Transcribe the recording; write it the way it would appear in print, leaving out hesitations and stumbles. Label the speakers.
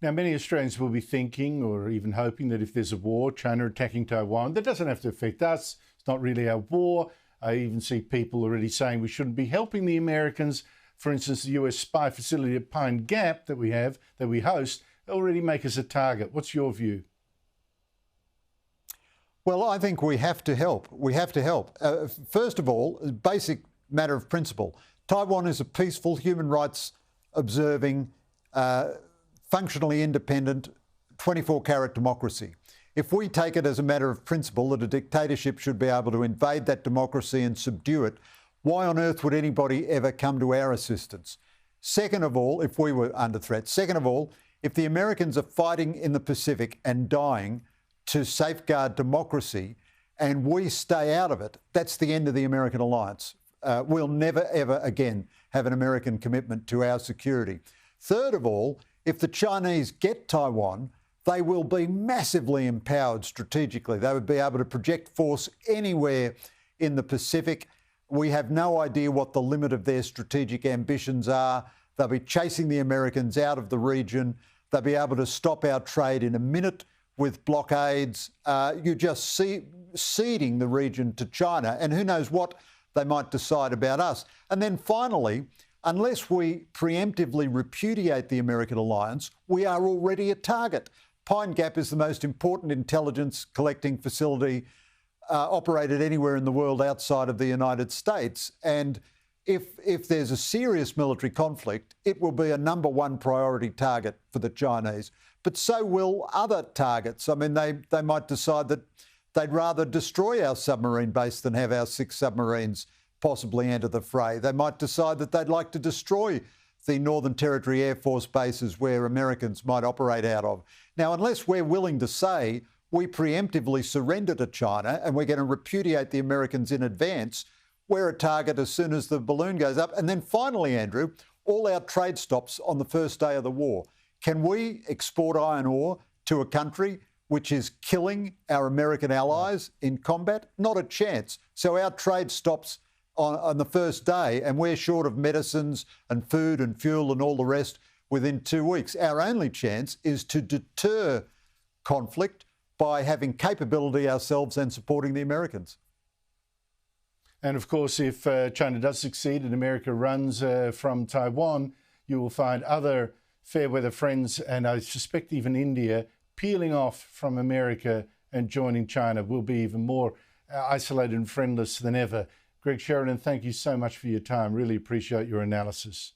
Speaker 1: Now, many Australians will be thinking or even hoping that if there's a war, China attacking Taiwan, that doesn't have to affect us. It's not really our war. I even see people already saying we shouldn't be helping the Americans. For instance, the US spy facility at Pine Gap that we host, already make us a target. What's your view?
Speaker 2: Well, I think we have to help. We have to help. First of all, basic matter of principle. Taiwan is a peaceful, human rights observing, functionally independent, 24-carat democracy. If we take it as a matter of principle that a dictatorship should be able to invade that democracy and subdue it, why on earth would anybody ever come to our assistance? Second of all, if we were under threat. Second of all, if the Americans are fighting in the Pacific and dying to safeguard democracy and we stay out of it, that's the end of the American alliance. We'll never, ever again have an American commitment to our security. Third of all, if the Chinese get Taiwan, they will be massively empowered strategically. They would be able to project force anywhere in the Pacific. We have no idea what the limit of their strategic ambitions are. They'll be chasing the Americans out of the region. They'll be able to stop our trade in a minute with blockades. You just see ceding the region to China, and who knows what they might decide about us. And then finally, unless we preemptively repudiate the American alliance, we are already a target. Pine Gap is the most important intelligence collecting facility operated anywhere in the world outside of the United States. And if there's a serious military conflict, it will be a number one priority target for the Chinese. But so will other targets. I mean, they might decide that they'd rather destroy our submarine base than have our 6 submarines possibly enter the fray. They might decide that they'd like to destroy the Northern Territory Air Force bases where Americans might operate out of. Now, unless we're willing to say we preemptively surrender to China and we're going to repudiate the Americans in advance, we're a target as soon as the balloon goes up. And then finally, Andrew, all our trade stops on the first day of the war. Can we export iron ore to a country which is killing our American allies in combat? Not a chance. So our trade stops on the first day, and we're short of medicines and food and fuel and all the rest within 2 weeks. Our only chance is to deter conflict by having capability ourselves and supporting the Americans.
Speaker 1: And of course, if China does succeed and America runs from Taiwan, you will find other fair weather friends, and I suspect even India, peeling off from America and joining China. Will be even more isolated and friendless than ever. Greg Sheridan, thank you so much for your time. Really appreciate your analysis.